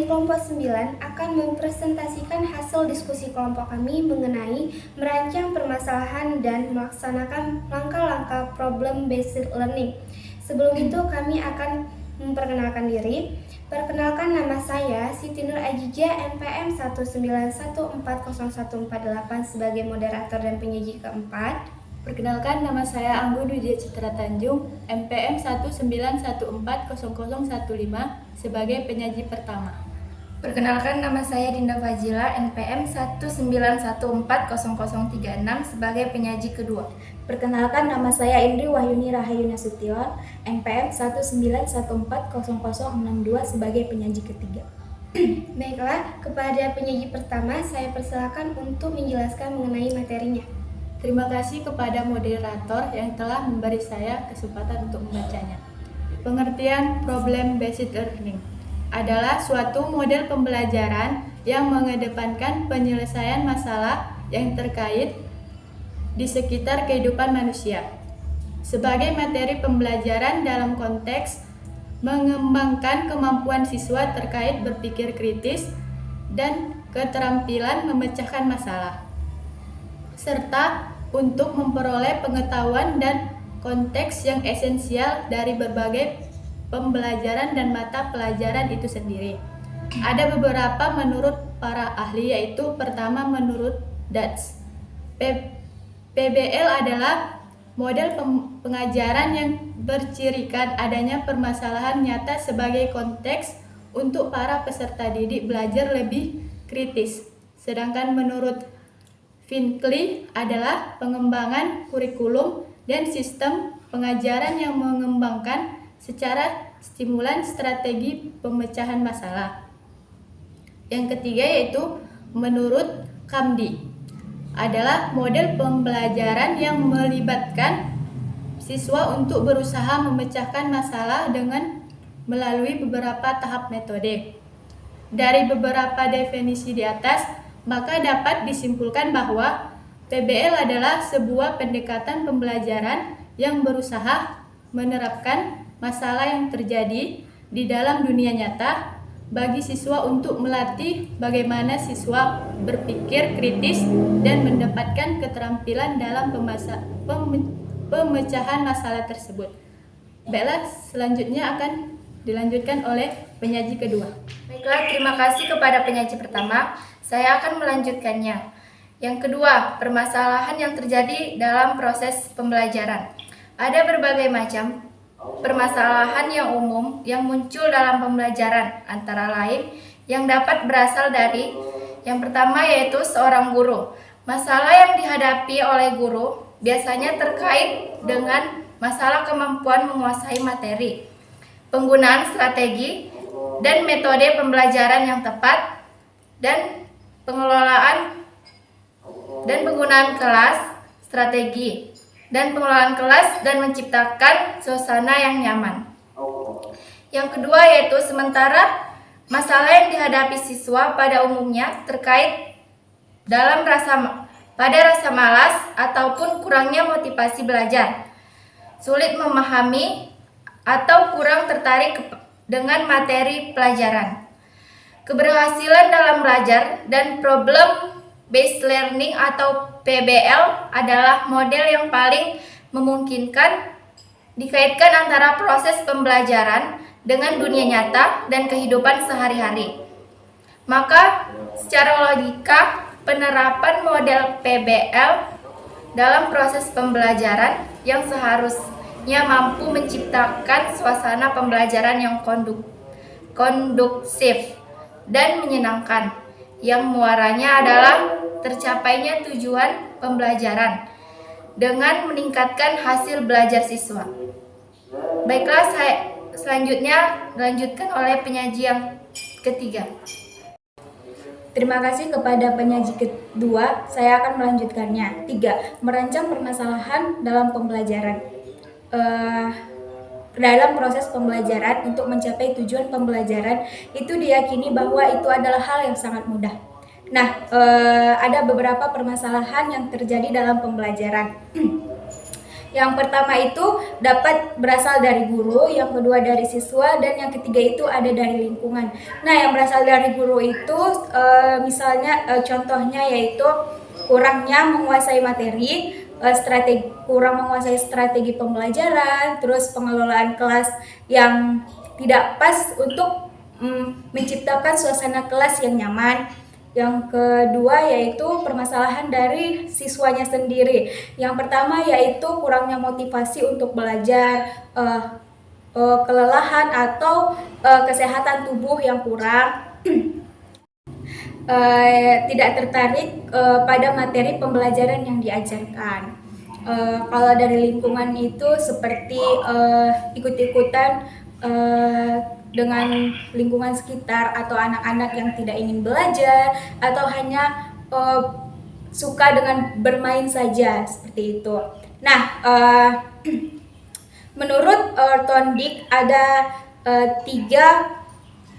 Penyaji kelompok 9 akan mempresentasikan hasil diskusi kelompok kami mengenai merancang permasalahan dan melaksanakan langkah-langkah problem-based learning. Sebelum itu kami akan memperkenalkan diri. Perkenalkan, nama saya Siti Nur Ajija, NPM 191401448 sebagai moderator dan penyaji keempat. Perkenalkan, nama saya Anggun Widya Citra Tanjung, MPM 191400015 sebagai penyaji pertama. Perkenalkan, nama saya Dinda Fazila, NPM 1914036 sebagai penyaji kedua. Perkenalkan, nama saya Indri Wahyuni Rahayu Nasution, NPM 191400062 sebagai penyaji ketiga. Baiklah, kepada penyaji pertama saya persilakan untuk menjelaskan mengenai materinya. Terima kasih kepada moderator yang telah memberi saya kesempatan untuk membacanya. Pengertian problem-based learning adalah suatu model pembelajaran yang mengedepankan penyelesaian masalah yang terkait di sekitar kehidupan manusia. Sebagai materi pembelajaran dalam konteks mengembangkan kemampuan siswa terkait berpikir kritis dan keterampilan memecahkan masalah, serta untuk memperoleh pengetahuan dan konteks yang esensial dari berbagai pembelajaran dan mata pelajaran itu sendiri. Ada beberapa menurut para ahli, yaitu pertama menurut Dutch. PBL adalah model pengajaran yang bercirikan adanya permasalahan nyata sebagai konteks untuk para peserta didik belajar lebih kritis. Sedangkan menurut Finkley adalah pengembangan kurikulum dan sistem pengajaran yang mengembangkan secara stimulan strategi pemecahan masalah. Yang ketiga yaitu menurut Kamdi adalah model pembelajaran yang melibatkan siswa untuk berusaha memecahkan masalah dengan melalui beberapa tahap metode. Dari beberapa definisi di atas, maka dapat disimpulkan bahwa PBL adalah sebuah pendekatan pembelajaran yang berusaha menerapkan masalah yang terjadi di dalam dunia nyata bagi siswa untuk melatih bagaimana siswa berpikir kritis dan mendapatkan keterampilan dalam pemecahan masalah tersebut. Baiklah, selanjutnya akan dilanjutkan oleh penyaji kedua. Baiklah, terima kasih kepada penyaji pertama. Saya akan melanjutkannya. Yang kedua, permasalahan yang terjadi dalam proses pembelajaran. Ada berbagai macam permasalahan yang umum yang muncul dalam pembelajaran, antara lain yang dapat berasal dari yang pertama yaitu seorang guru. Masalah yang dihadapi oleh guru biasanya terkait dengan masalah kemampuan menguasai materi, penggunaan strategi dan metode pembelajaran yang tepat, dan pengelolaan dan penggunaan kelas, strategi, dan pengelolaan kelas dan menciptakan suasana yang nyaman. Yang kedua yaitu sementara masalah yang dihadapi siswa pada umumnya terkait dalam rasa malas ataupun kurangnya motivasi belajar, sulit memahami atau kurang tertarik dengan materi pelajaran. Keberhasilan dalam belajar dan problem-based learning atau PBL adalah model yang paling memungkinkan dikaitkan antara proses pembelajaran dengan dunia nyata dan kehidupan sehari-hari. Maka, secara logika, penerapan model PBL dalam proses pembelajaran yang seharusnya mampu menciptakan suasana pembelajaran yang kondusif dan menyenangkan, yang muaranya adalah tercapainya tujuan pembelajaran dengan meningkatkan hasil belajar siswa. Baiklah, selanjutnya dilanjutkan oleh penyaji yang ketiga. Terima kasih kepada penyaji kedua, saya akan melanjutkannya. 3. Merancang permasalahan dalam pembelajaran. Dalam proses pembelajaran untuk mencapai tujuan pembelajaran itu diyakini bahwa itu adalah hal yang sangat mudah. Nah, ada beberapa permasalahan yang terjadi dalam pembelajaran. Yang pertama itu dapat berasal dari guru, yang kedua dari siswa, dan yang ketiga itu ada dari lingkungan. Nah, yang berasal dari guru itu contohnya yaitu kurangnya menguasai materi, kurang menguasai strategi pembelajaran, terus pengelolaan kelas yang tidak pas untuk menciptakan suasana kelas yang nyaman. Yang kedua yaitu permasalahan dari siswanya sendiri. Yang pertama yaitu kurangnya motivasi untuk belajar, kelelahan atau kesehatan tubuh yang kurang, tidak tertarik pada materi pembelajaran yang diajarkan. Kalau dari lingkungan itu seperti ikut-ikutan dengan lingkungan sekitar atau anak-anak yang tidak ingin belajar atau hanya suka dengan bermain saja seperti itu. Nah, menurut Thorndike ada 3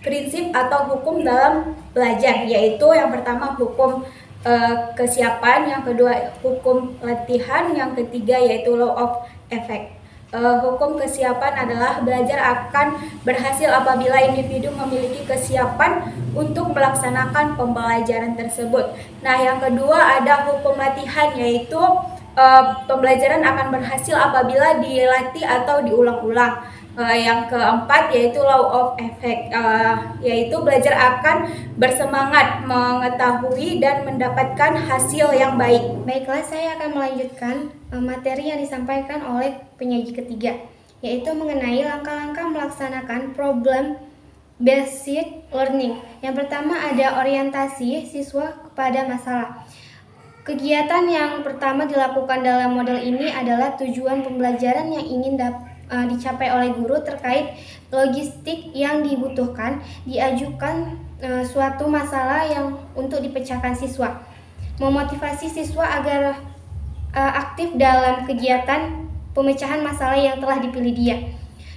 prinsip atau hukum dalam belajar, yaitu yang pertama hukum kesiapan, yang kedua hukum latihan, yang ketiga yaitu law of effect. Hukum kesiapan adalah belajar akan berhasil apabila individu memiliki kesiapan untuk melaksanakan pembelajaran tersebut. Nah, yang kedua ada hukum latihan, yaitu pembelajaran akan berhasil apabila dilatih atau diulang-ulang. Yang keempat yaitu law of effect, yaitu belajar akan bersemangat mengetahui dan mendapatkan hasil yang baik. Baiklah, saya akan melanjutkan materi yang disampaikan oleh penyaji ketiga, yaitu mengenai langkah-langkah melaksanakan problem based learning. Yang pertama ada orientasi siswa kepada masalah. Kegiatan yang pertama dilakukan dalam model ini adalah tujuan pembelajaran yang ingin dicapai oleh guru terkait logistik yang dibutuhkan, diajukan suatu masalah yang untuk dipecahkan siswa, memotivasi siswa agar aktif dalam kegiatan pemecahan masalah yang telah dipilih dia.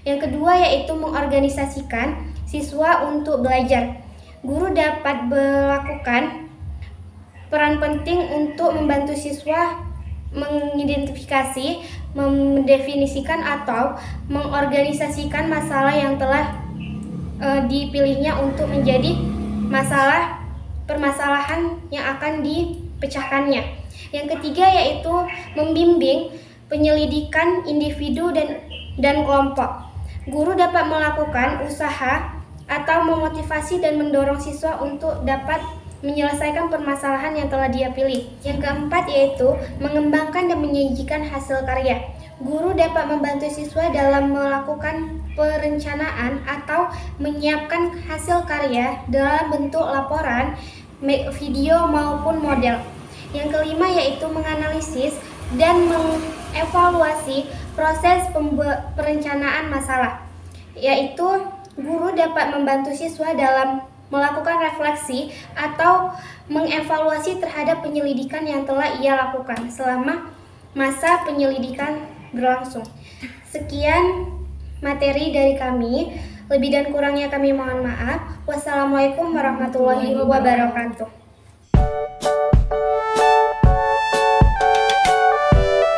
Yang kedua yaitu mengorganisasikan siswa untuk belajar. Guru dapat melakukan peran penting untuk membantu siswa mengidentifikasi, mendefinisikan atau mengorganisasikan masalah yang telah dipilihnya untuk menjadi permasalahan yang akan dipecahkannya. Yang ketiga yaitu membimbing penyelidikan individu dan kelompok. Guru dapat melakukan usaha atau memotivasi dan mendorong siswa untuk dapat menyelesaikan permasalahan yang telah dia pilih. Yang keempat yaitu mengembangkan dan menyajikan hasil karya. Guru dapat membantu siswa dalam melakukan perencanaan atau menyiapkan hasil karya dalam bentuk laporan, video maupun model. Yang kelima yaitu menganalisis dan mengevaluasi proses perencanaan masalah, yaitu guru dapat membantu siswa dalam melakukan refleksi atau mengevaluasi terhadap penyelidikan yang telah ia lakukan selama masa penyelidikan berlangsung. Sekian materi dari kami. Lebih dan kurangnya kami mohon maaf. Wassalamualaikum warahmatullahi wabarakatuh.